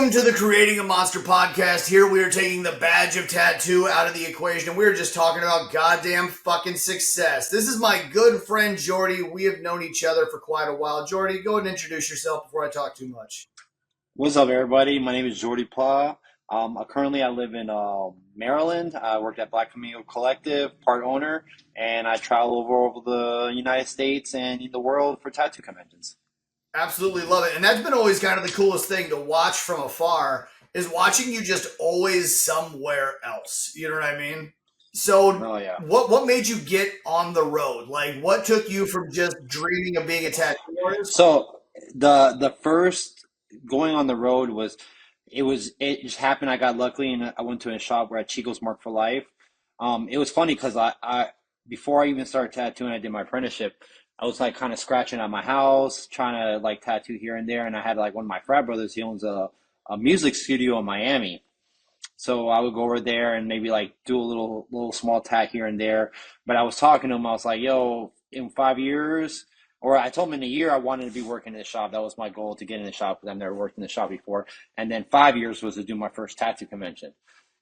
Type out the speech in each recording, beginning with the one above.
Welcome to the Creating a Monster podcast. Here we are taking the badge of tattoo out of the equation, and we're just talking about goddamn fucking success. This is my good friend Jordi. We have known each other for quite a while. Jordi, go ahead and introduce yourself before I talk too much. What's up, everybody? My name is Jordi Pla. Currently, I live in Maryland. I work at Black Flamingo Collective, part owner, and I travel over the United States and the world for tattoo conventions. Absolutely love it. And that's been always kind of the coolest thing to watch from afar is watching you just always somewhere else. You know what I mean? So Oh, yeah. what made you get on the road? Like what took you from just dreaming of being a tattoo artist? So the first going on the road it just happened. I got lucky and I went to a shop where at Chico's Mark for Life. It was funny because I before I even started tattooing, I did my apprenticeship. I was like kind of scratching at my house, trying to like tattoo here and there, and I had like one of my frat brothers. He owns a music studio in Miami. So I would go over there and maybe like do a little small tack here and there. But I was talking to him. I was like, "Yo, in 5 years," or I told him in a year I wanted to be working in the shop. That was my goal to get in the shop because I've never worked in the shop before. And then 5 years was to do my first tattoo convention.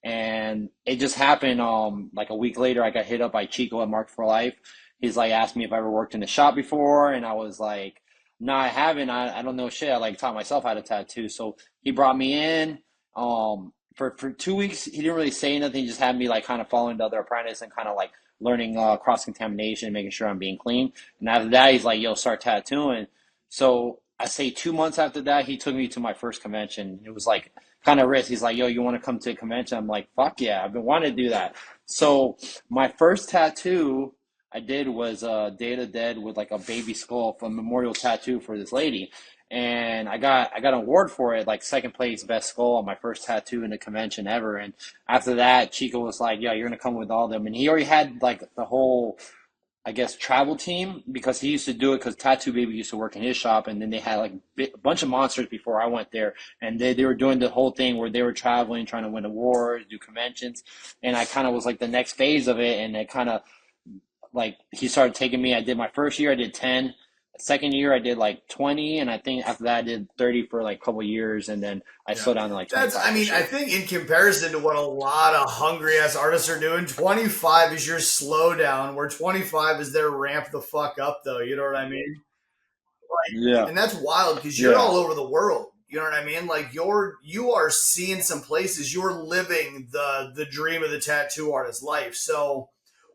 And it just happened. Like a week later, I got hit up by Chico at Mark for Life. He's like asked me if I ever worked in the shop before, and I was like, "No, I haven't. I don't know shit. I like taught myself how to tattoo." So he brought me in. For 2 weeks, he didn't really say nothing. He just had me like kind of following the other apprentice and kind of like learning cross contamination, making sure I'm being clean. And after that, he's like, "Yo, start tattooing." So I say 2 months after that, he took me to my first convention. It was like kind of risk. He's like, "Yo, you want to come to a convention?" I'm like, "Fuck yeah, I've been wanting to do that." So my first tattoo I did was Day of the Dead with like a baby skull for a memorial tattoo for this lady. And I got an award for it, like second place best skull on my first tattoo in a convention ever. And after that, Chico was like, "Yeah, you're gonna come with all of them." And he already had like the whole, I guess, travel team because he used to do it because Tattoo Baby used to work in his shop, and then they had like a bunch of monsters before I went there, and they were doing the whole thing where they were traveling, trying to win awards, do conventions, and I kind of was like the next phase of it, and it kind of like he started taking me. I did my first year, I did 10. Second year, I did like 20, and I think after that, I did 30 for like a couple of years, and then I Yeah. slowed down to like That's, 25 I this mean, I year. think in comparison to what a lot of hungry ass artists are doing, 25 is your slowdown, where 25 is their ramp the fuck up, though. You know what I mean? Like, Yeah, and that's wild because you're yeah. all over the world. You know what I mean? Like you are seeing some places. You're living the dream of the tattoo artist life. So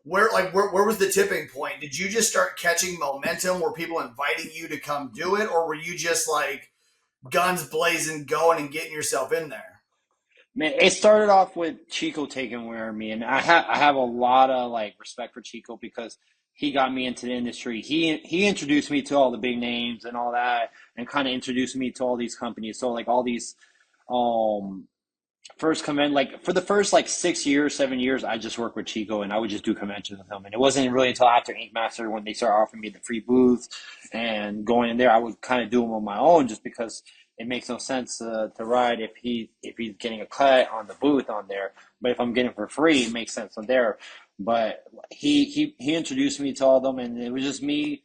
where was the tipping point? Did you just start catching momentum? Were people inviting you to come do it, or were you just like guns blazing, going and getting yourself in there? Man, it started off with Chico taking care of me, and I have a lot of like respect for Chico because he got me into the industry. He introduced me to all the big names and all that, and kind of introduced me to all these companies. So like all these um first convent like for the first like 6 years, 7 years, I just worked with Chico and I would just do conventions with him. And it wasn't really until after Ink Master when they started offering me the free booths and going in there, I would kind of do them on my own just because it makes no sense to ride if he's getting a cut on the booth on there. But if I'm getting it for free, it makes sense on there. But he introduced me to all of them, and it was just me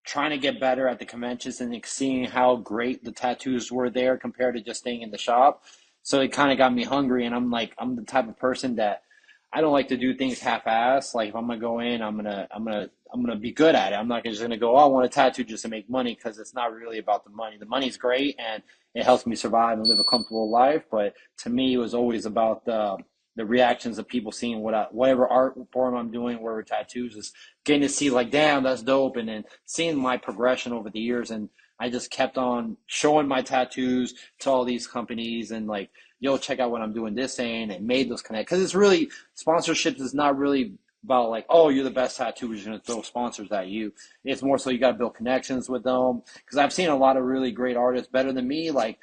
trying to get better at the conventions and like, seeing how great the tattoos were there compared to just staying in the shop. So it kind of got me hungry, and I'm the type of person that I don't like to do things half-ass. Like if I'm gonna go in, I'm gonna be good at it. I'm not just gonna go, "Oh, I want a tattoo just to make money," because it's not really about the money. The money's great and it helps me survive and live a comfortable life, but to me, it was always about the reactions of people seeing whatever art form I'm doing, whatever tattoos is getting to see like, damn, that's dope, and then seeing my progression over the years, and I just kept on showing my tattoos to all these companies and like, "Yo, check out what I'm doing this and it made those connect because it's really sponsorships is not really about like, oh, you're the best tattoo, we're just gonna throw sponsors at you. It's more so you got to build connections with them because I've seen a lot of really great artists better than me, like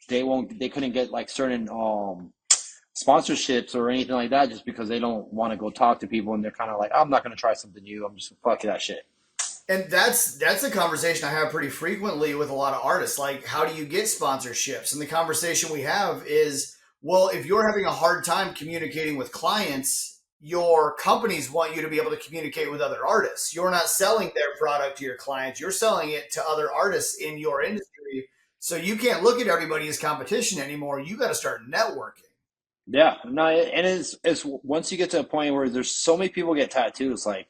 they couldn't get like certain sponsorships or anything like that just because they don't want to go talk to people and they're kind of like, "I'm not going to try something new. I'm just fuck that shit." And that's a conversation I have pretty frequently with a lot of artists. Like, how do you get sponsorships? And the conversation we have is, well, if you're having a hard time communicating with clients, your companies want you to be able to communicate with other artists. You're not selling their product to your clients, you're selling it to other artists in your industry. So you can't look at everybody as competition anymore. You got to start networking. Yeah, no, and it's once you get to a point where there's so many people get tattoos, like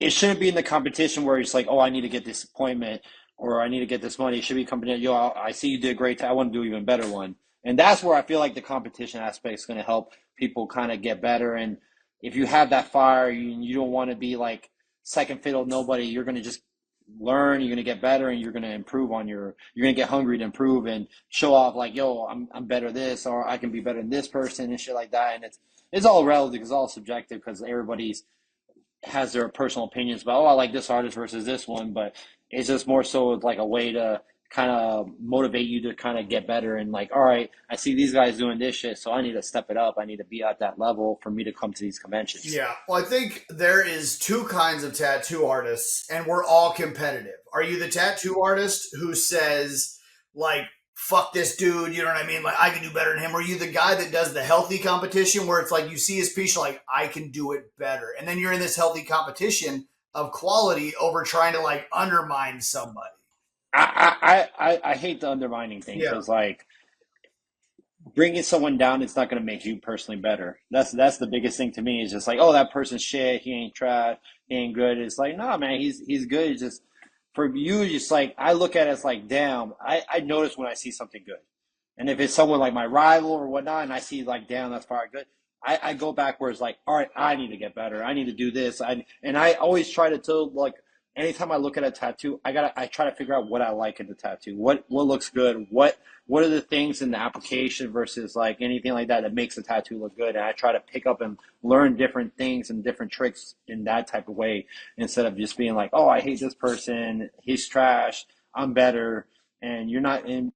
it shouldn't be in the competition where it's like, oh, I need to get this appointment or I need to get this money. It should be company. Yo, I see you did a great. I want to do even better one. And that's where I feel like the competition aspect is going to help people kind of get better. And if you have that fire, you don't want to be like second fiddle to nobody. You're going to just learn. You're going to get better, and you're going to improve on your. You're going to get hungry to improve and show off like, yo, I'm better this, or I can be better than this person and shit like that. And it's all relative. It's all subjective because everybody's has their personal opinions about, oh, I like this artist versus this one, but it's just more so like a way to kind of motivate you to kind of get better and like, all right, I see these guys doing this shit, so I need to step it up. I need to be at that level for me to come to these conventions. Yeah. Well, I think there is two kinds of tattoo artists, and we're all competitive. Are you the tattoo artist who says, like, fuck this dude, you know what I mean? Like, I can do better than him. Or are you the guy that does the healthy competition where it's like you see his piece, you're like, I can do it better. And then you're in this healthy competition of quality over trying to like undermine somebody. I hate the undermining thing Yeah. because like bringing someone down, it's not going to make you personally better. That's the biggest thing to me. Is just like, oh, that person's shit. He ain't trash. He ain't good. It's like, no, man, he's good. It's just for you, just like I look at it as like, damn, I notice when I see something good, and if it's someone like my rival or whatnot, and I see like, damn, that's probably good. I go backwards like, all right, I need to get better. I need to do this. I always try to tell like anytime I look at a tattoo, I try to figure out what I like in the tattoo. What looks good? What are the things in the application versus like anything like that that makes the tattoo look good? And I try to pick up and learn different things and different tricks in that type of way instead of just being like, oh, I hate this person, he's trash, I'm better, and you're not in.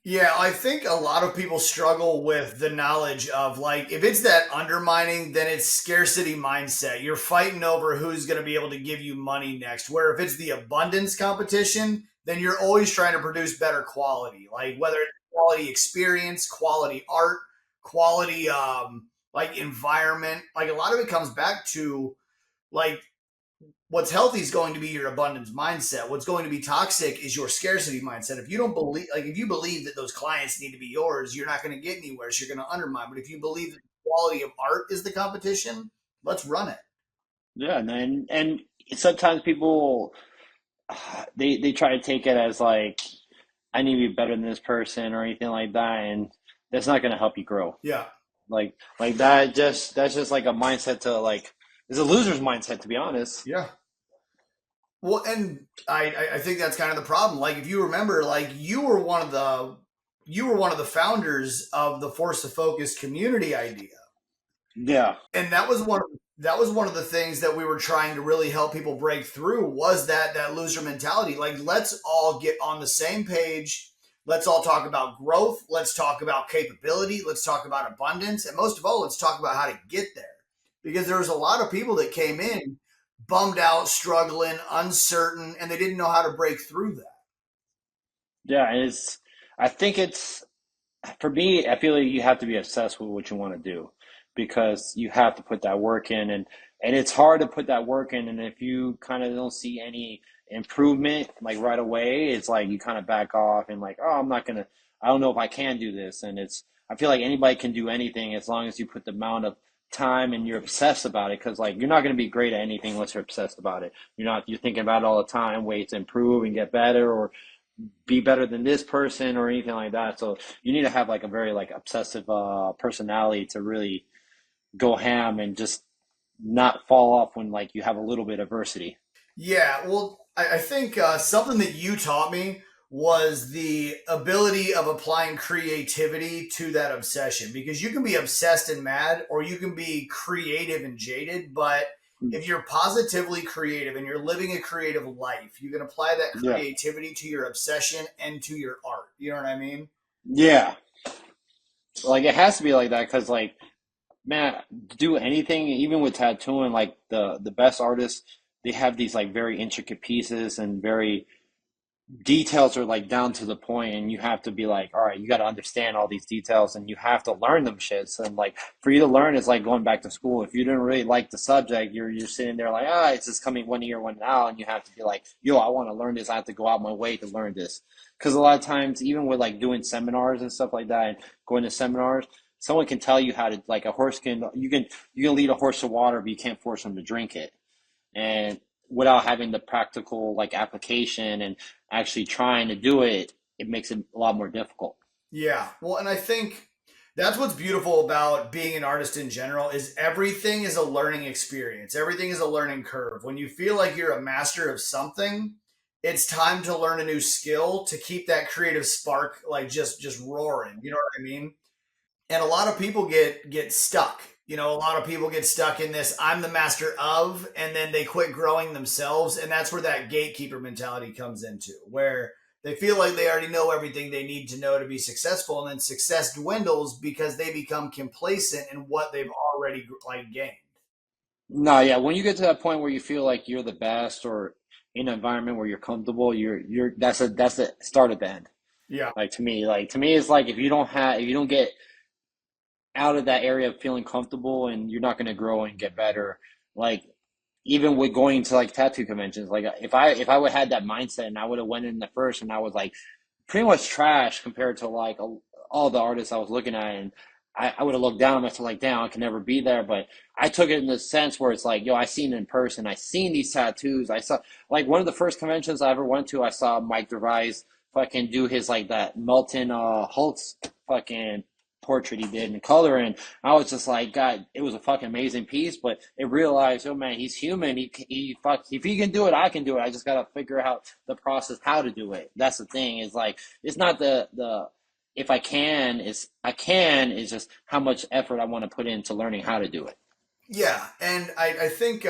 Yeah, I think a lot of people struggle with the knowledge of like if it's that undermining, then it's scarcity mindset. You're fighting over who's going to be able to give you money next. Where if it's the abundance competition, then you're always trying to produce better quality. Like whether it's quality experience, quality art, quality like environment. Like a lot of it comes back to like what's healthy is going to be your abundance mindset. What's going to be toxic is your scarcity mindset. If you don't believe, like, if you believe that those clients need to be yours, you're not going to get anywhere. So you're going to undermine. But if you believe that the quality of art is the competition, let's run it. Yeah, and sometimes people they try to take it as like I need to be better than this person or anything like that, and that's not going to help you grow. Yeah. Like that just that's just like a mindset to like it's a loser's mindset to be honest. Yeah. Well, and I think that's kind of the problem. Like, if you remember, like, you were one of the founders of the Force to Focus community idea. Yeah. And that was one of the things that we were trying to really help people break through was that loser mentality. Like, let's all get on the same page. Let's all talk about growth. Let's talk about capability. Let's talk about abundance. And most of all, let's talk about how to get there. Because there was a lot of people that came in bummed out, struggling, uncertain, and they didn't know how to break through that. Yeah, and it's I think it's for me, I feel like you have to be obsessed with what you want to do because you have to put that work in and it's hard to put that work in and if you kind of don't see any improvement like right away, it's like you kind of back off and like, oh, I don't know if I can do this and it's I feel like anybody can do anything as long as you put the amount of time and you're obsessed about it because like you're not going to be great at anything unless you're obsessed about it. You're thinking about it all the time, ways to improve and get better or be better than this person or anything like that. So you need to have like a very like obsessive personality to really go ham and just not fall off when like you have a little bit of adversity. Yeah, well, I think something that you taught me was the ability of applying creativity to that obsession because you can be obsessed and mad or you can be creative and jaded, but if you're positively creative and you're living a creative life, you can apply that Yeah. creativity to your obsession and to your art. You know what I mean? Yeah. Like it has to be like that because like man, do anything even with tattooing like the best artists they have these like very intricate pieces and very details are like down to the point, and you have to be like, all right, you got to understand all these details, and you have to learn them shits. And like for you to learn is like going back to school. If you didn't really like the subject, you're sitting there like, it's just coming one year, one out, and you have to be like, yo, I want to learn this. I have to go out my way to learn this. Because a lot of times, even with like doing seminars and stuff like that, and going to seminars, someone can tell you how to, like a horse can, you can lead a horse to water, but you can't force them to drink it. And without having the practical like application and actually trying to do it, it makes it a lot more difficult. Yeah. Well, and I think that's what's beautiful about being an artist in general is everything is a learning experience. Everything is a learning curve. When you feel like you're a master of something, it's time to learn a new skill to keep that creative spark like just roaring. You know what I mean? And a lot of people get stuck. You know, a lot of people get stuck in this I'm the master of, and then they quit growing themselves, and that's where that gatekeeper mentality comes into, where they feel like they already know everything they need to know to be successful, and then success dwindles because they become complacent in what they've already like gained. No, yeah, when you get to that point where you feel like you're the best or in an environment where you're comfortable, you're that's a start at the end. Yeah. Like to me it's like if you don't get out of that area of feeling comfortable, and you're not going to grow and get better. Like even with going to like tattoo conventions, like if I would have had that mindset and I would have went in the first and I was like pretty much trash compared to like all the artists I was looking at, and I would have looked down and like, damn, I can never be there. But I took it in the sense where it's like, yo, I seen it in person. I seen these tattoos. I saw like one of the first conventions I ever went to. I saw Mike Gervais fucking do his like that Melton Holtz fucking portrait he did in color, and I was just like, God, it was a fucking amazing piece. But it realized, oh man, he's human. He fuck, if he can do it, I can do it. I just gotta figure out the process how to do it. That's the thing. Is like it's not the if I can is I can is just how much effort I want to put into learning how to do it. Yeah. And I think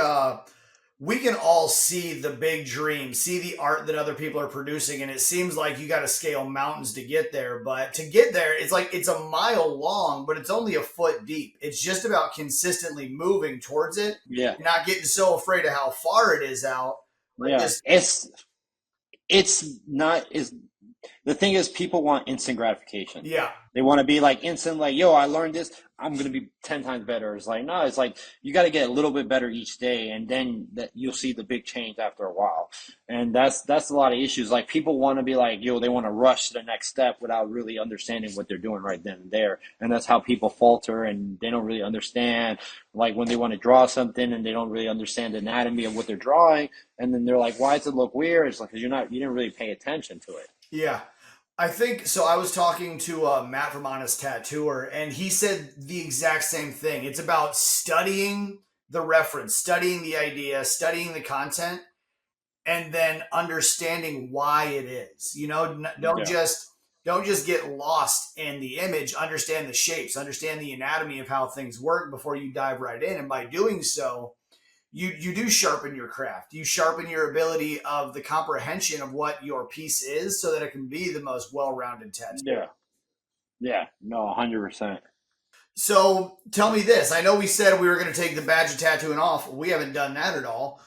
we can all see the big dream, see the art that other people are producing, and it seems like you got to scale mountains to get there. But to get there, it's like it's a mile long, but it's only a foot deep. It's just about consistently moving towards it, Yeah, not getting so afraid of how far it is out. But yeah. just It's not is the thing is people want instant gratification. yeah, They want to be like instant, like, yo, I learned this. I'm gonna be 10 times better. It's like, no, it's like you got to get a little bit better each day, and then that you'll see the big change after a while. And that's a lot of issues. Like people want to be like, yo, they want to rush to the next step without really understanding what they're doing right then and there. And that's how people falter, and they don't really understand. Like when they want to draw something and they don't really understand the anatomy of what they're drawing, and then they're like, why does it look weird? It's like because you didn't really pay attention to it. yeah. I think so. I was talking to Matt from Honest Tattooer, and he said the exact same thing. It's about studying the reference, studying the idea, studying the content, and then understanding why it is. You know, Yeah. don't just get lost in the image. Understand the shapes, understand the anatomy of how things work before you dive right in. And by doing so, you do sharpen your craft. You sharpen your ability of the comprehension of what your piece is, so that it can be the most well-rounded tattoo. Yeah. Yeah. No, 100%. So tell me this. I know we said we were going to take the badge of tattooing off. We haven't done that at all.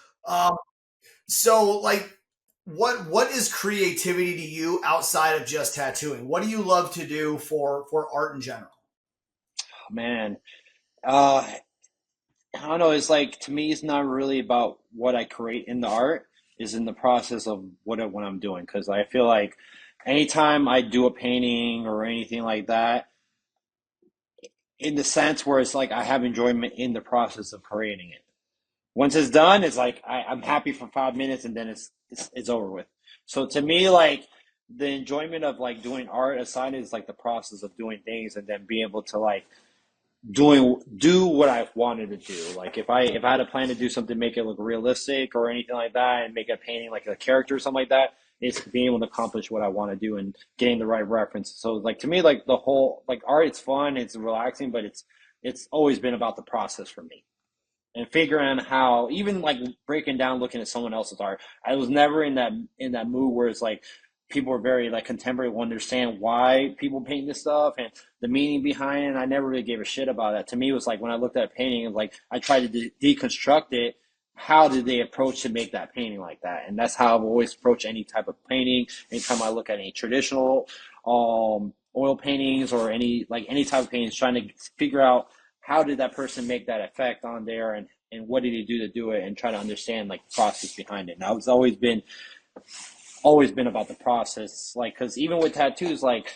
So like what is creativity to you outside of just tattooing? What do you love to do for art in general? Man. Uh, I don't know. It's like to me, it's not really about what I create in the art. Is in the process of what I'm doing. Because I feel like anytime I do a painting or anything like that, in the sense where it's like I have enjoyment in the process of creating it. Once it's done, it's like I'm happy for 5 minutes and then it's over with. So to me, like the enjoyment of like doing art aside is like the process of doing things and then being able to like do what I wanted to do. Like if I had a plan to do something, make it look realistic or anything like that, and make a painting like a character or something like that, it's being able to accomplish what I want to do and getting the right reference. So like to me, like the whole like art, it's fun, it's relaxing, but it's always been about the process for me and figuring out how even like breaking down looking at someone else's art. I was never in that mood where it's like people are very like contemporary will understand why people paint this stuff and the meaning behind it. And I never really gave a shit about that. To me it was like when I looked at a painting, it was like I tried to deconstruct it, how did they approach to make that painting like that? And that's how I've always approached any type of painting. Anytime I look at any traditional oil paintings or any type of paintings, trying to figure out how did that person make that effect on there, and what did he do it, and try to understand like the process behind it. And it's always been about the process, like because even with tattoos, like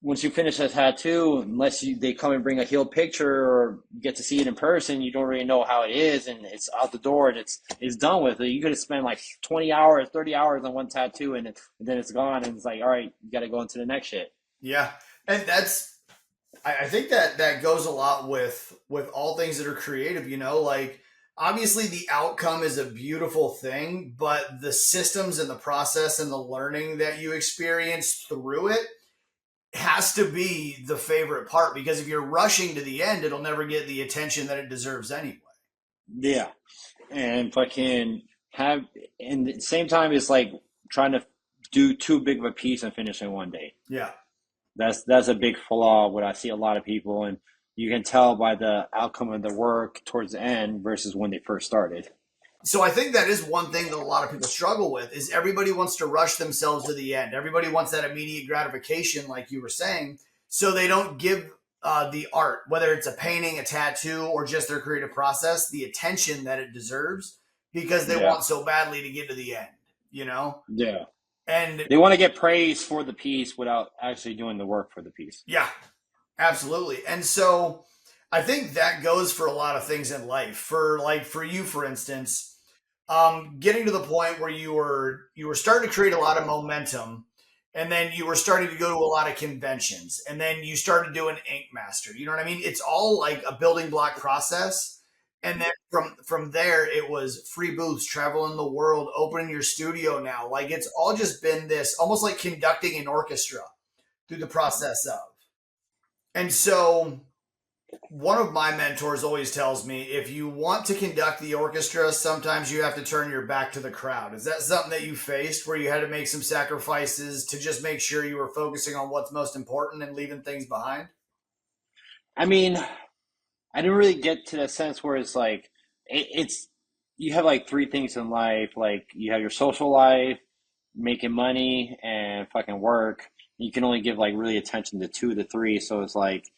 once you finish a tattoo, unless they come and bring a healed picture or get to see it in person, you don't really know how it is, and it's out the door and it's done with. You could have spent like 20 hours, 30 hours on one tattoo, and then it's gone, and it's like, all right, you got to go into the next shit. Yeah, and I think that that goes a lot with all things that are creative. You know, like obviously the outcome is a beautiful thing, but the systems and the process and the learning that you experience through it has to be the favorite part, because if you're rushing to the end, it'll never get the attention that it deserves anyway. Yeah, and fucking have, and at the same time, it's like trying to do too big of a piece and finish in one day. Yeah. That's a big flaw. What I see a lot of people, and you can tell by the outcome of the work towards the end versus when they first started. So I think that is one thing that a lot of people struggle with is everybody wants to rush themselves to the end. Everybody wants that immediate gratification, like you were saying, so they don't give the art, whether it's a painting, a tattoo, or just their creative process, the attention that it deserves, because they Yeah, want so badly to get to the end, you know? yeah. And They want to get praise for the piece without actually doing the work for the piece. yeah, absolutely. And so I think that goes for a lot of things in life. For you, for instance, getting to the point where you were starting to create a lot of momentum, and then you were starting to go to a lot of conventions, and then you started doing Ink Master. You know what I mean? It's all like a building block process. And then from there, it was free booths, traveling the world, opening your studio now. Like it's all just been this almost like conducting an orchestra through the process of. And so one of my mentors always tells me if you want to conduct the orchestra, sometimes you have to turn your back to the crowd. Is that something that you faced where you had to make some sacrifices to just make sure you were focusing on what's most important and leaving things behind? I mean, I didn't really get to that sense where it's like it's you have like three things in life. Like you have your social life, making money, and fucking work. You can only give like really attention to two of the three. So it's like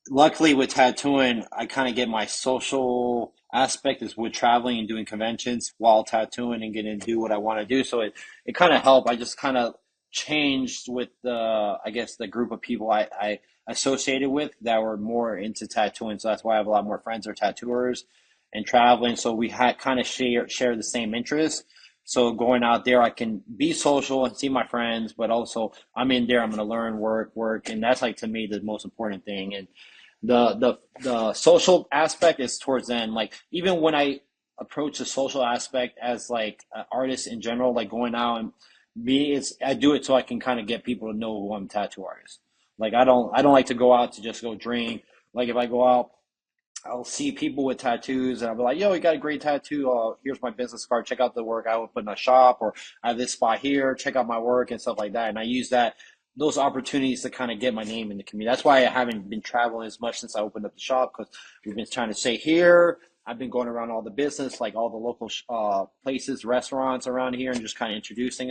luckily with tattooing, I kind of get my social aspect is with traveling and doing conventions while tattooing and getting to do what I want to do. So it kind of helped. I just kind of changed with I guess the group of people I associated with that were more into tattooing. So that's why I have a lot more friends that are tattooers and traveling. So we had kind of share the same interests. So going out there, I can be social and see my friends, but also I'm in there. I'm going to learn, work, and that's like to me the most important thing. And the social aspect is towards the end. Like even when I approach the social aspect as like an artist in general, like going out and me, it's I do it so I can kind of get people to know who I'm a tattoo artist. Like I don't like to go out to just go drink. Like if I go out, I'll see people with tattoos and I'll be like, yo, you got a great tattoo. Here's my business card. Check out the work I would put in a shop, or I have this spot here. Check out my work and stuff like that. And I use those opportunities to kind of get my name in the community. That's why I haven't been traveling as much since I opened up the shop, because we've been trying to stay here. I've been going around all the business, like all the local places, restaurants around here, and just kind of introducing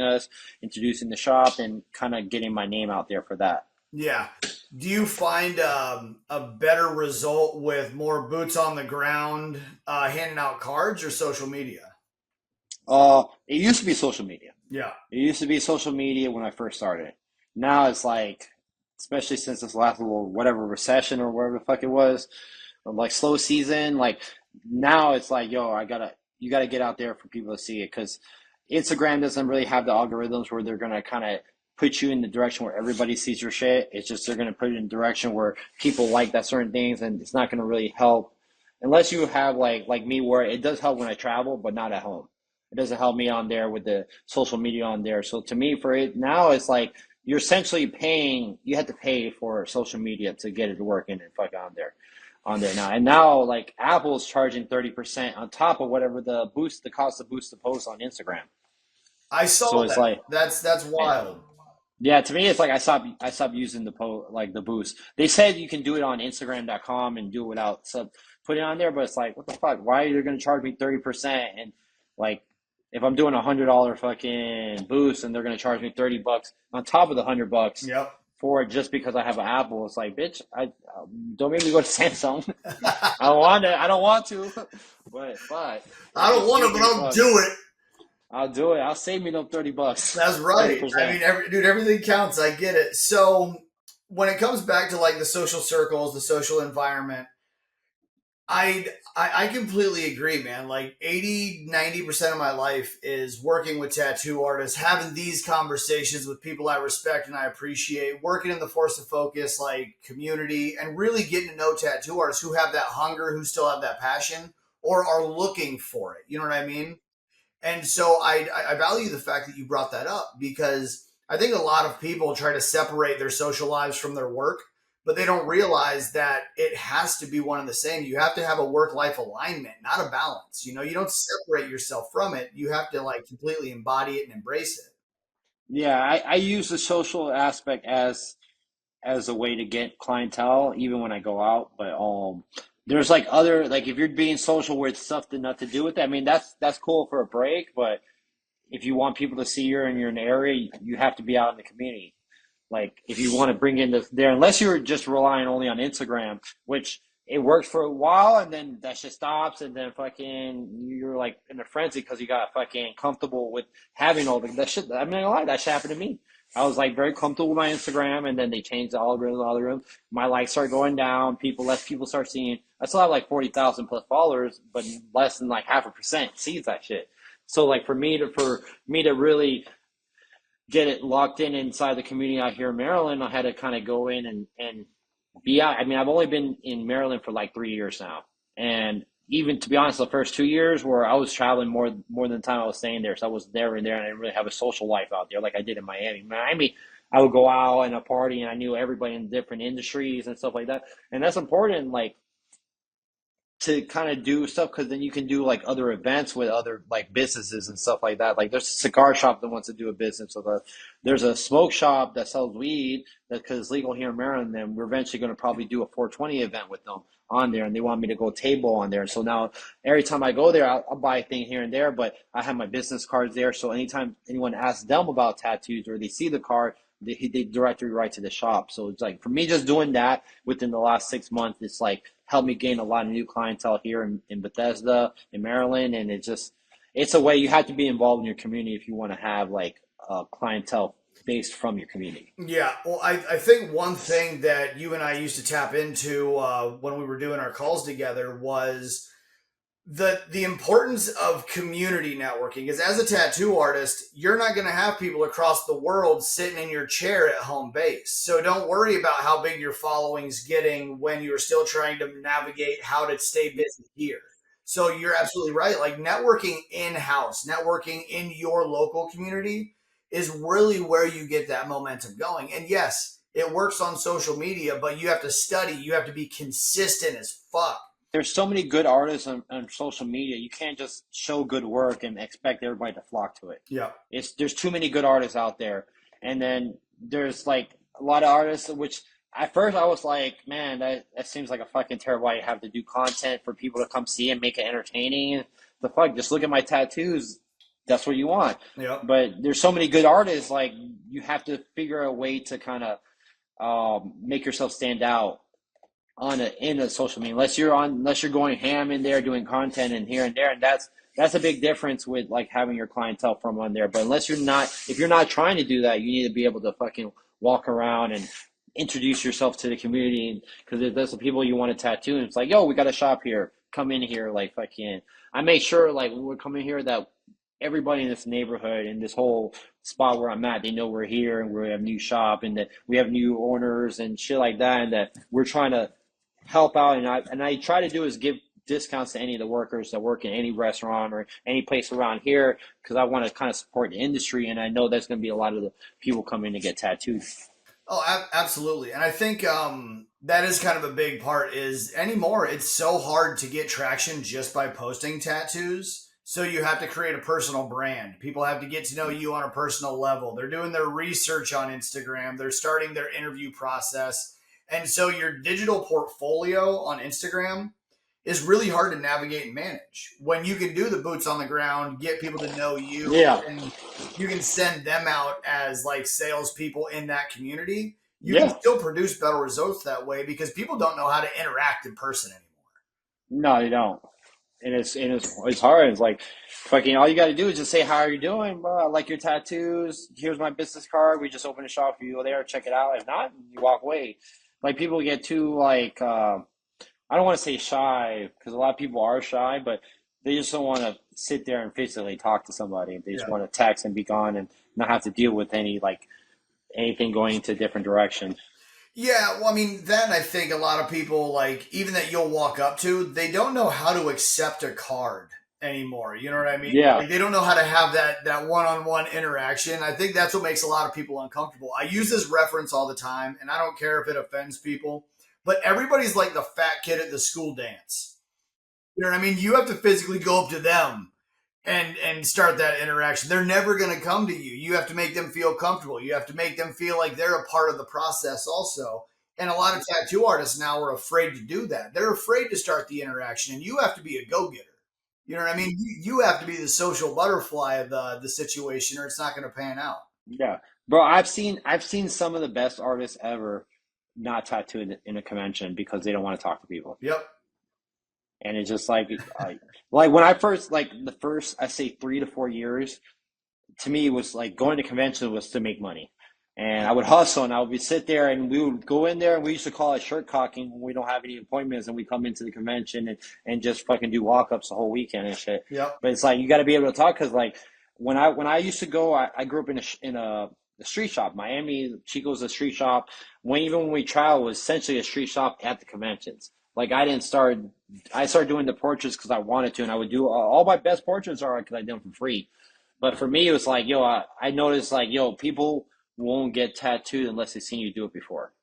the shop, and kind of getting my name out there for that. Yeah. Do you find a better result with more boots on the ground, handing out cards, or social media? It used to be social media. Yeah. It used to be social media when I first started. Now it's like, especially since this last little whatever recession or whatever the fuck it was, or like slow season, like now it's like, yo, you gotta get out there for people to see it, because Instagram doesn't really have the algorithms where they're gonna kind of put you in the direction where everybody sees your shit. It's just they're gonna put it in a direction where people like that certain things, and it's not gonna really help unless you have like me, where it does help when I travel, but not at home. It doesn't help me on there with the social media on there. So to me, for it now, it's like you're essentially paying. You have to pay for social media to get it to work in and fuck on there now. And now, like Apple's charging 30% on top of whatever the cost to boost the post on Instagram. I So saw it's that. like, That's and wild. Yeah, to me, it's like I stopped using the boost. They said you can do it on Instagram.com and do it without putting it on there, but it's like, what the fuck? Why are you going to charge me 30%? And like, if I'm doing $100 fucking boost and they're going to charge me $30 on top of the $100 Yep. for it just because I have an Apple, it's like, bitch, I don't make me go to Samsung. I don't want to. I don't want to, but I if you don't want save to, but me, I'll fuck, do it. I'll do it. I'll save me them $30, That's thirty right. I percent. mean, dude, everything counts. I get it. So when it comes back to like the social circles, the social environment, I completely agree, man. Like 80, 90% of my life is working with tattoo artists, having these conversations with people I respect and I appreciate, working in the force of focus like community, and really getting to know tattoo artists who have that hunger, who still have that passion, or are looking for it. You know what I mean? And so I value the fact that you brought that up because I think a lot of people try to separate their social lives from their work, but they don't realize that it has to be one and the same. You have to have a work life alignment, not a balance. You know, you don't separate yourself from it. You have to like completely embody it and embrace it. Yeah, I use the social aspect as a way to get clientele, even when I go out. But there's like other like if you're being social with stuff to not to do with that. I mean, that's cool for a break, but if you want people to see you're in an area, you have to be out in the community. Like if you want to bring in there, unless you're just relying only on Instagram, which it works for a while and then that shit stops and then fucking you're like in a frenzy because you got fucking comfortable with having all that shit. I mean, a lot that shit happened to me. I was like very comfortable with my Instagram and then they changed the algorithm. My likes start going down. Less people start seeing. I still have like 40,000 plus followers, but less than like 0.5% sees that shit. So like for me to really get it locked in inside the community out here in Maryland, I had to kind of go in and be out. I mean, I've only been in Maryland for like 3 years now. And even to be honest, the first 2 years where I was traveling more than the time I was staying there. So I was there and there and I didn't really have a social life out there like I did in Miami. Miami, I would go out and a party and I knew everybody in different industries and stuff like that. And that's important. Like to kind of do stuff because then you can do like other events with other like businesses and stuff like that. Like there's a cigar shop that wants to do a business with us. There's a smoke shop that sells weed that because it's legal here in Maryland. Then we're eventually going to probably do a 420 event with them on there, and they want me to go table on there. So now every time I go there, I'll buy a thing here and there, but I have my business cards there. So anytime anyone asks them about tattoos or they see the card, they directly write to the shop. So it's like for me, just doing that within the last 6 months, it's like helped me gain a lot of new clientele here in Bethesda, in Maryland, and it's a way you have to be involved in your community if you want to have like clientele based from your community. Yeah, well, I think one thing that you and I used to tap into when we were doing our calls together was the importance of community networking, because as a tattoo artist you're not going to have people across the world sitting in your chair at home base, so don't worry about how big your following's getting when you're still trying to navigate how to stay busy here. So you're absolutely right, like networking in house, networking in your local community is really where you get that momentum going. And yes, it works on social media, but you have to study, you have to be consistent as fuck. There's so many good artists on social media. You can't just show good work and expect everybody to flock to it. Yeah. There's too many good artists out there, and then there's like a lot of artists which at first I was like, man, that seems like a fucking terrible way you have to do content for people to come see and make it entertaining. The fuck, just look at my tattoos. That's what you want. Yeah. But there's so many good artists. Like you have to figure a way to kind of make yourself stand out on a in a social media unless you're going ham in there doing content and here and there, and that's a big difference with like having your clientele from on there. But unless you're not if you're not trying to do that, you need to be able to fucking walk around and introduce yourself to the community because there's the people you want to tattoo and it's like, yo, we got a shop here, come in here. Like fucking I make sure like when we're coming here that everybody in this neighborhood in this whole spot where I'm at, they know we're here and we have new shop and that we have new owners and shit like that, and that we're trying to help out. And I try to do is give discounts to any of the workers that work in any restaurant or any place around here because I want to kind of support the industry, and I know there's going to be a lot of the people coming to get tattooed. Oh, absolutely. And I think that is kind of a big part is anymore it's so hard to get traction just by posting tattoos. So you have to create a personal brand. People have to get to know you on a personal level. They're doing their research on Instagram. They're starting their interview process. And so your digital portfolio on Instagram is really hard to navigate and manage. When you can do the boots on the ground, get people to know you, Yeah, and you can send them out as like salespeople in that community, you can yeah. still produce better results that way because people don't know how to interact in person anymore. No, you don't. And it's hard. It's like fucking all you got to do is just say how are you doing, bro? I like your tattoos. Here's my business card. We just opened a shop for you. Go there, check it out. If not, you walk away. Like people get too like I don't want to say shy because a lot of people are shy, but they just don't want to sit there and physically talk to somebody. They just Yeah. want to text and be gone and not have to deal with anything going into a different direction. Yeah, well, I mean, then I think a lot of people, like, even that you'll walk up to, they don't know how to accept a card anymore. You know what I mean? Yeah, Like, they don't know how to have that one-on-one interaction. I think that's what makes a lot of people uncomfortable. I use this reference all the time, and I don't care if it offends people, but everybody's like the fat kid at the school dance. You know what I mean? You have to physically go up to them and start that interaction. They're never going to come to you. You have to make them feel comfortable. You have to make them feel like they're a part of the process also. And a lot of tattoo artists now are afraid to do that. They're afraid to start the interaction, and you have to be a go-getter. You know what I mean? You have to be the social butterfly of the situation, or it's not going to pan out. yeah, bro. I've seen some of the best artists ever not tattooed in a convention because they don't want to talk to people. Yep. And it's just like when I first like the first I say 3 to 4 years to me was like going to convention was to make money. And I would hustle and I would be sit there and we would go in there and we used to call it shirt cocking when we don't have any appointments and we come into the convention and just fucking do walk ups the whole weekend and shit. Yep. But it's like you got to be able to talk because like when I used to go, I grew up in a street shop. Miami, Chico's a street shop. Even when we traveled, it was essentially a street shop at the conventions. Like I started doing the portraits because I wanted to, and I would do all my best portraits are because I did them for free. But for me, it was like, yo, I noticed like, yo, people won't get tattooed unless they've seen you do it before.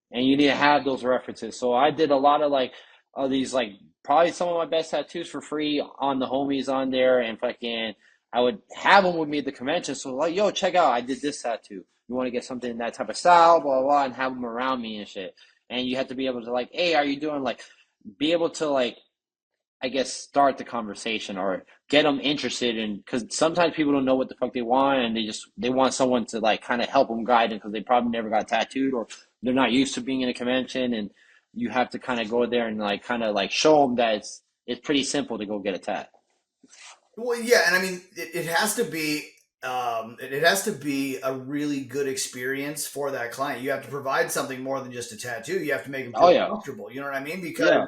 And you need to have those references. So I did a lot of these like probably some of my best tattoos for free on the homies on there and fucking I would have them with me at the convention. So like, yo, check out, I did this tattoo. You want to get something in that type of style, blah, blah, blah, and have them around me and shit. And you have to be able to like, hey, are you doing like, be able to like I guess start the conversation or get them interested in because sometimes people don't know what the fuck they want and they want someone to like kind of help them guide them because they probably never got tattooed or they're not used to being in a convention and you have to kind of go there and like kind of like show them that it's pretty simple to go get a tat. Well, yeah, and I mean, it has to be it has to be a really good experience for that client. You have to provide something more than just a tattoo. You have to make them Oh feel yeah, comfortable. You know what I mean? Because yeah,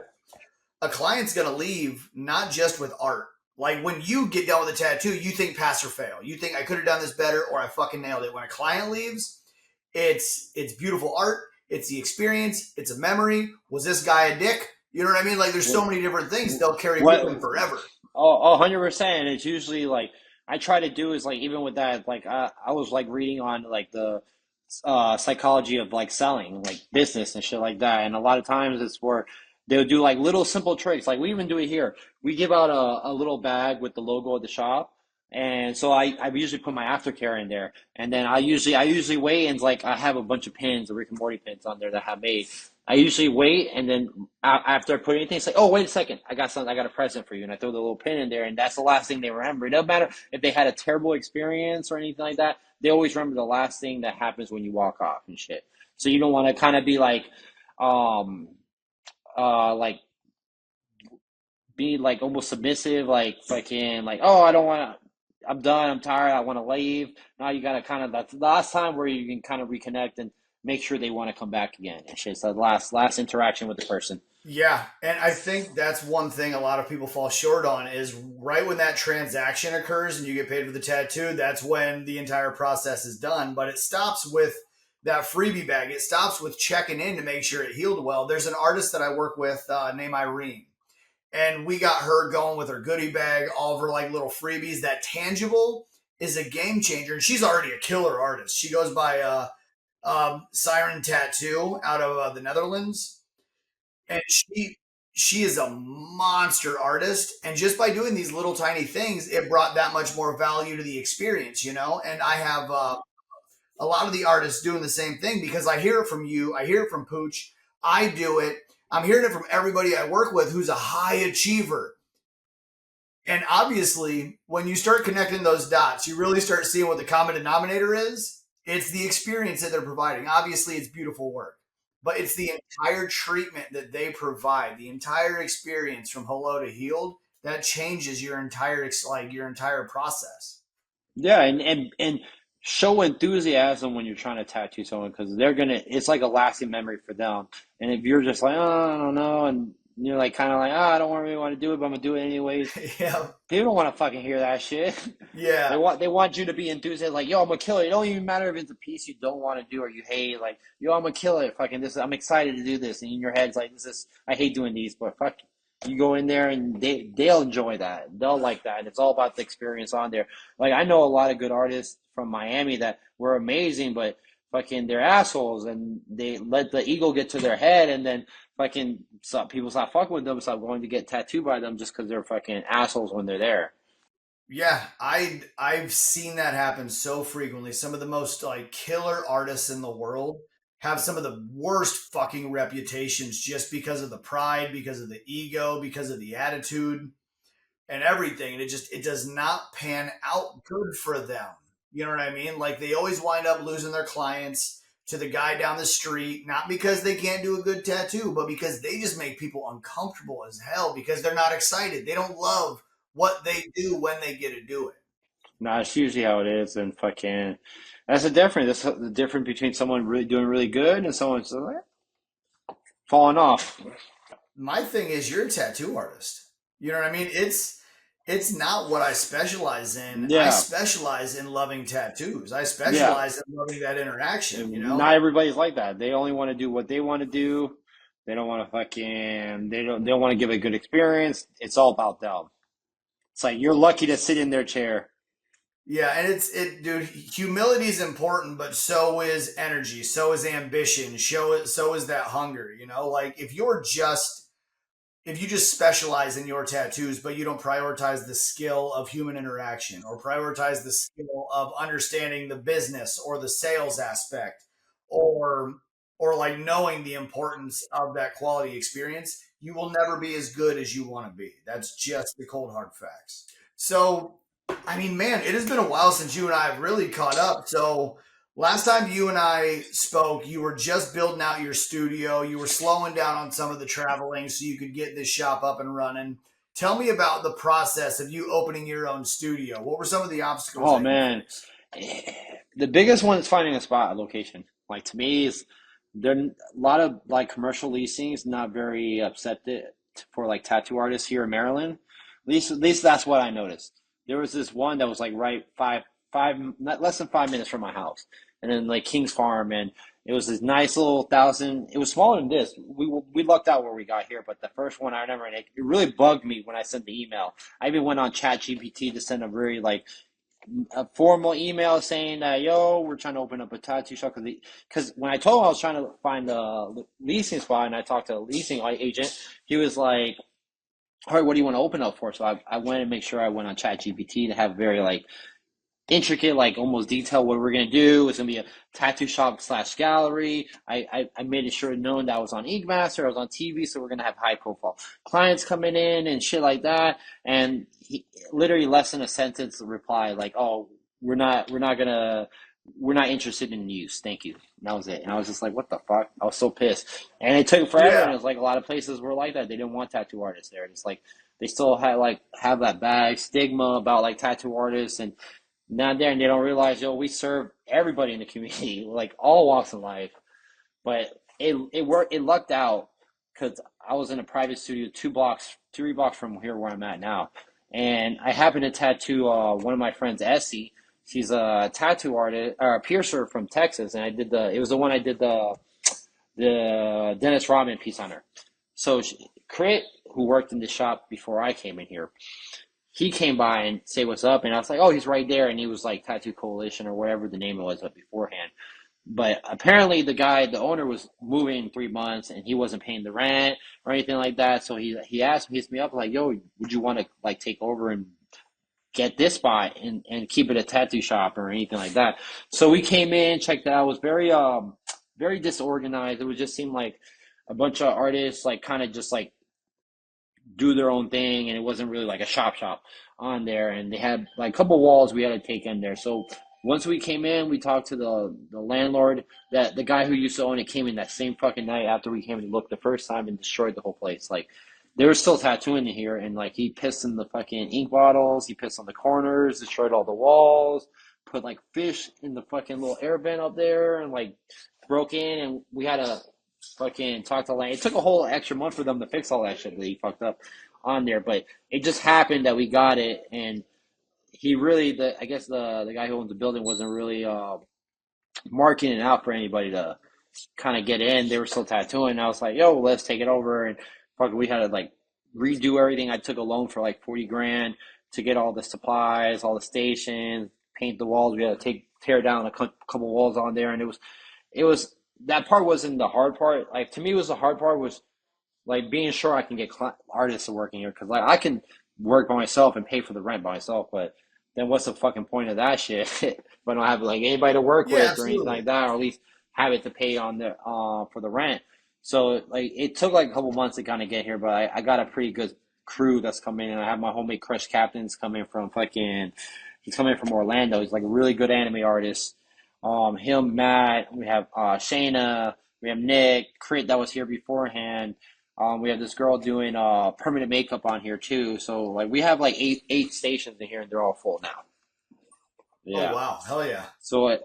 a client's going to leave not just with art. Like when you get done with a tattoo, you think pass or fail. You think I could have done this better or I fucking nailed it. When a client leaves, it's beautiful art. It's the experience. It's a memory. Was this guy a dick? You know what I mean? Like there's so many different things they'll carry with what them forever. Oh, 100%. It's usually like I try to do is like even with that like I was like reading on like the psychology of like selling like business and shit like that, and a lot of times it's where they'll do like little simple tricks. Like we even do it here. We give out a little bag with the logo of the shop, and so I usually put my aftercare in there, and then I usually wait and like I have a bunch of pins, the Rick and Morty pins on there that I have made. I usually wait, and then after I put anything, it's like, oh, wait a second, I got something, I got a present for you, and I throw the little pin in there, and that's the last thing they remember. It doesn't matter if they had a terrible experience or anything like that. They always remember the last thing that happens when you walk off and shit. So you don't want to kind of be um, like be like almost submissive, like fucking like, oh, I don't want to. I'm done. I'm tired. I want to leave. Now you gotta kind of that's the last time where you can kind of reconnect and make sure they want to come back again. And shit. It's the last interaction with the person. Yeah, and I think that's one thing a lot of people fall short on is right when that transaction occurs and you get paid for the tattoo, that's when the entire process is done. But it stops with that freebie bag. It stops with checking in to make sure it healed well. There's an artist that I work with named Irene, and we got her going with her goodie bag, all of her like little freebies. That tangible is a game changer, and she's already a killer artist. She goes by Siren Tattoo out of the Netherlands, and she is a monster artist, and just by doing these little tiny things, it brought that much more value to the experience, you know. And I have a lot of the artists doing the same thing because I hear it from you, I hear it from Pooch, I do it. I'm hearing it from everybody I work with who's a high achiever. And obviously, when you start connecting those dots, you really start seeing what the common denominator is. It's the experience that they're providing. Obviously, it's beautiful work, but it's the entire treatment that they provide, the entire experience from hello to healed that changes your entire like your entire process. Yeah, and show enthusiasm when you're trying to tattoo someone because they're gonna. It's like a lasting memory for them. And if you're just like, oh, I don't know, and you're like kind of like, I don't really want to do it, but I'm gonna do it anyways. Yeah, People don't want to fucking hear that shit. yeah, They want you to be enthusiastic, like, yo, I'm gonna kill it. It don't even matter if it's a piece you don't want to do or you hate. Like, yo, I'm gonna kill it. Fucking this, I'm excited to do this. And in your head's like, this is, I hate doing these, but fuck, you go in there and they'll enjoy that. They'll like that. And it's all about the experience on there. Like, I know a lot of good artists from Miami that were amazing, but fucking they're assholes and they let the ego get to their head and then fucking stop, people stop fucking with them, stop going to get tattooed by them just because they're fucking assholes when they're there. yeah. I've seen that happen so frequently. Some of the most like killer artists in the world have some of the worst fucking reputations just because of the pride, because of the ego, because of the attitude and everything. And it does not pan out good for them. You know what I mean? Like they always wind up losing their clients to the guy down the street, not because they can't do a good tattoo, but because they just make people uncomfortable as hell because they're not excited. They don't love what they do when they get to do it. Nah, it's usually how it is, and fucking that's the difference. That's the difference between someone really doing really good and someone just like, falling off. My thing is you're a tattoo artist. You know what I mean? It's not what I specialize in. I Yeah, specialize in loving tattoos. I yeah. specialize in loving that interaction, you know? Not everybody's like that. They only want to do what they want to do. They don't want to fucking. They don't want to give a good experience. It's all about them. It's like you're lucky to sit in their chair. Yeah, and dude, humility is important, but so is energy, so is ambition, so is that hunger, you know? Like if you just specialize in your tattoos, but you don't prioritize the skill of human interaction or prioritize the skill of understanding the business or the sales aspect or like knowing the importance of that quality experience, you will never be as good as you want to be. That's just the cold hard facts. So, I mean, man, it has been a while since you and I have really caught up. So, last time you and I spoke, you were just building out your studio. You were slowing down on some of the traveling so you could get this shop up and running. Tell me about the process of you opening your own studio. What were some of the obstacles Oh that you man, faced? the biggest one is finding a spot, a location. Like to me, is there a lot of like commercial leasing not very accepted for like tattoo artists here in Maryland. At least that's what I noticed. There was this one that was like right five not less than 5 minutes from my house, and then like King's Farm, and it was this nice little thousand. It was smaller than this. We lucked out where we got here, but the first one I remember, and it really bugged me when I sent the email. I even went on Chat GPT to send a very like a formal email saying that yo, we're trying to open up a tattoo shop because when I told him I was trying to find a leasing spot and I talked to a leasing agent, he was like, "All right, what do you want to open up for?" So I went and make sure I went on ChatGPT to have very like intricate, like almost detail what we're gonna do. It's gonna be a tattoo shop slash gallery. I made it sure known that I was on Ink Master, I was on TV, so we're gonna have high profile clients coming in and shit like that. And he literally less than a sentence reply like, "Oh, we're not interested in use. Thank you." And that was it. And I was just like, "What the fuck?" I was so pissed. And it took forever. And Yeah. it was like a lot of places were like that. They didn't want tattoo artists there. And it's like they still had like have that bad stigma about like tattoo artists and not there, and they don't realize, yo, we serve everybody in the community, like all walks of life. But it worked. It lucked out because I was in a private studio 2 blocks, 3 blocks from here where I'm at now, and I happened to tattoo one of my friends, Essie. She's a tattoo artist or a piercer from Texas, and I did the. It was the one I did the Dennis Rodman piece on her. So Crit, who worked in the shop before I came in here, he came by and say what's up, and I was like, oh, he's right there, and he was like Tattoo Coalition or whatever the name was beforehand. But apparently the owner was moving in 3 months and he wasn't paying the rent or anything like that. So he asked me, hits me up like, yo, would you want to like take over and get this spot and keep it a tattoo shop or anything like that? So we came in, checked it out. It was very disorganized. It would just seem like a bunch of artists like kind of just like do their own thing, and it wasn't really like a shop on there. And they had like a couple walls we had to take in there. So once we came in, we talked to the landlord, that the guy who used to own it came in that same fucking night after we came and looked the first time and destroyed the whole place. Like they were still tattooing in here, and like he pissed in the fucking ink bottles, he pissed on the corners, destroyed all the walls, put like fish in the fucking little air vent up there, and like broke in, and we had to fucking talk to land. It took a whole extra month for them to fix all that shit that he fucked up on there, but it just happened that we got it, and he really, I guess the guy who owns the building wasn't really marketing it out for anybody to kind of get in. They were still tattooing. I was like, yo, let's take it over, and fucking we had to like redo everything. I took a loan for like 40 grand to get all the supplies, all the stations, paint the walls. We had to tear down a couple walls on there, and it was that part wasn't the hard part. Like to me, it was the hard part was like being sure I can get artists to work in here, because like I can work by myself and pay for the rent by myself, but then what's the fucking point of that shit if I don't have like anybody to work Yeah, with or anything absolutely. like that, or at least have it to pay on the for the rent. So like it took like a couple months to kind of get here, but I got a pretty good crew that's coming in. I have my homemade Crush Captains coming from fucking. He's coming from Orlando. He's like a really good anime artist. Him, Matt. We have Shayna. We have Nick, Crit that was here beforehand. We have this girl doing permanent makeup on here too. So like we have like eight stations in here, and they're all full now. Oh Yeah. wow, hell yeah. So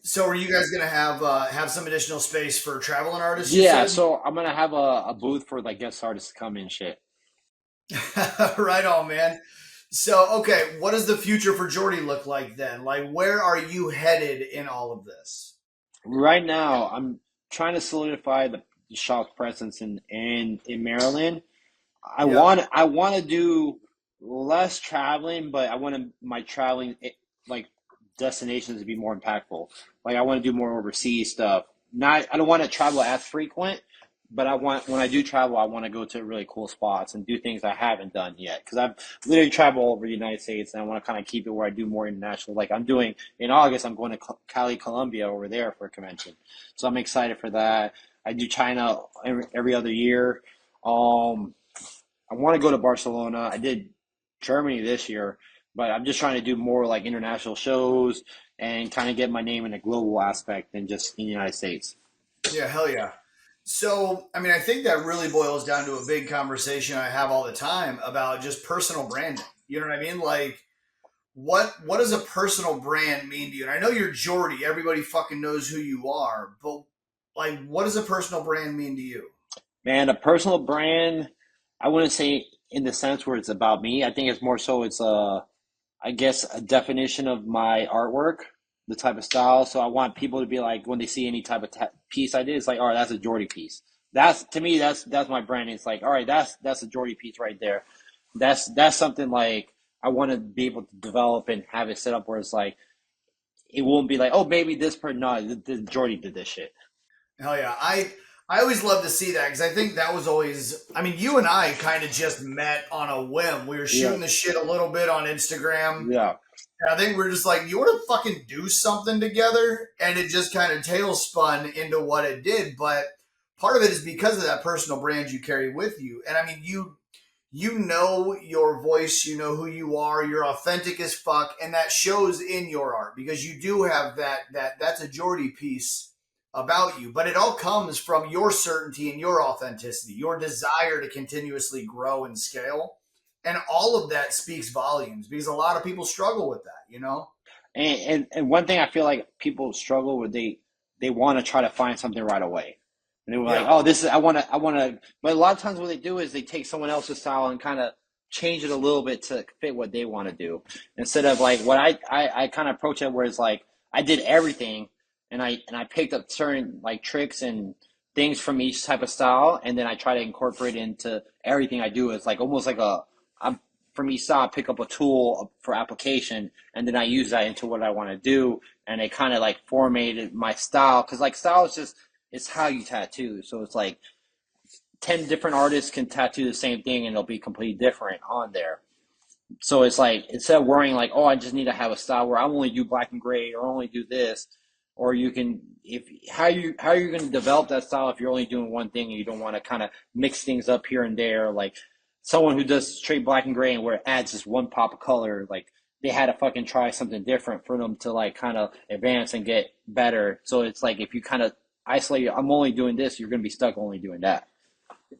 So are you guys gonna have some additional space for traveling artists? You yeah. said. So I'm gonna have a booth for like guest artists to come in and shit. Right on, man. So okay, what does the future for Jordy look like then? Like, where are you headed in all of this? Right now, I'm trying to solidify the shop's presence in Maryland. Yep. I want to do less traveling, but I want my traveling like destinations to be more impactful. Like I want to do more overseas stuff. Not I don't want to travel as frequent, but I want when I do travel, I want to go to really cool spots and do things I haven't done yet. Because I've literally traveled all over the United States, and I want to kind of keep it where I do more international. Like I'm doing in August, I'm going to Cali, Colombia, over there for a convention, so I'm excited for that. I do China every other year. Um, I want to go to Barcelona. I did Germany this year, but I'm just trying to do more like international shows and kind of get my name in a global aspect than just in the United States. Yeah, hell yeah. So, I mean, I think that really boils down to a big conversation I have all the time about just personal branding. You know what I mean? Like, what does a personal brand mean to you? And I know you're Jordy. Everybody fucking knows who you are. But like, what does a personal brand mean to you? Man, a personal brand, I wouldn't say in the sense where it's about me. I think it's more so it's I guess a definition of my artwork, the type of style. So I want people to be like when they see any type of piece I did, it's like, all right, that's a Jordy piece. That's to me, that's my branding. It's like, all right, that's a Jordy piece right there. That's something like I want to be able to develop and have it set up where it's like it won't be like, oh, maybe this person. No, Jordy did this shit. Hell yeah. I always love to see that because I think that was always. I mean, you and I kind of just met on a whim. We were Yeah, shooting the shit a little bit on Instagram. yeah. And I think we're just like, you want to fucking do something together, and it just kind of tail spun into what it did. But part of it is because of that personal brand you carry with you. And I mean, you know your voice, you know who you are, you're authentic as fuck, and that shows in your art because you do have that's a Geordie piece about you. But it all comes from your certainty and your authenticity, your desire to continuously grow and scale. And all of that speaks volumes because a lot of people struggle with that, you know? And one thing I feel like people struggle with, they want to try to find something right away. And they were like, Yeah. oh, this is I want to. But a lot of times what they do is they take someone else's style and kind of change it a little bit to fit what they want to do, instead of like what I kind of approach it where it's like I did everything, and I picked up certain like tricks and things from each type of style, and then I try to incorporate it into everything I do. It's like almost like a I'm from each style, I pick up a tool for application, and then I use that into what I want to do, and it kind of like formatted my style. Because like style is just it's how you tattoo. So it's like 10 different artists can tattoo the same thing, and it'll be completely different on there. So it's like instead of worrying like, oh, I just need to have a style where I only do black and gray or only do this, or you can if how are you going to develop that style if you're only doing one thing and you don't want to kind of mix things up here and there, like someone who does straight black and gray and where it adds just one pop of color, like they had to fucking try something different for them to like kind of advance and get better. So it's like if you kind of isolate, I'm only doing this, you're going to be stuck only doing that.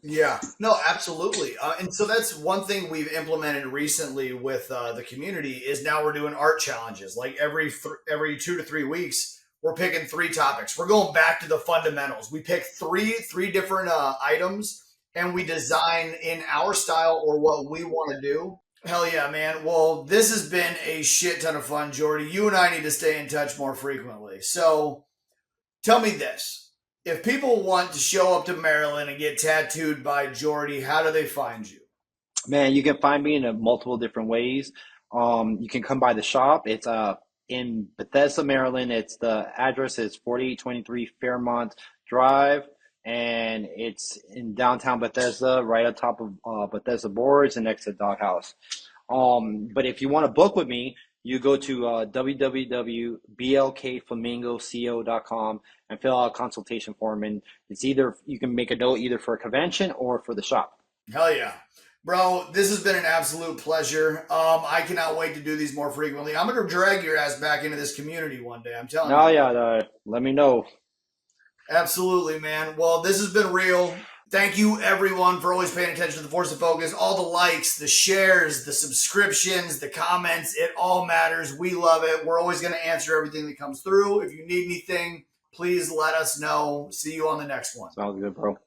Yeah, no, absolutely. And so that's one thing we've implemented recently with the community is now we're doing art challenges. Like every 2 to 3 weeks, we're picking 3 topics. We're going back to the fundamentals. We pick three different items, and we design in our style or what we want to do. Hell yeah, man. Well, this has been a shit ton of fun, Jordy. You and I need to stay in touch more frequently. So tell me this. If people want to show up to Maryland and get tattooed by Jordy, how do they find you? Man, you can find me in multiple different ways. You can come by the shop. It's in Bethesda, Maryland. It's the address is 4823 Fairmont Drive, and it's in downtown Bethesda, right on top of Bethesda Boards and next to Doghouse. But if you want to book with me, you go to www.blkflamingoco.com and fill out a consultation form, and it's either you can make a note either for a convention or for the shop. Hell yeah. Bro, this has been an absolute pleasure. I cannot wait to do these more frequently. I'm going to drag your ass back into this community one day. I'm telling Oh you. yeah, let me know. Absolutely, man. Well, this has been real. Thank you, everyone, for always paying attention to the Force of Focus. All the likes, the shares, the subscriptions, the comments, it all matters. We love it. We're always going to answer everything that comes through. If you need anything, please let us know. See you on the next one. Sounds good, bro.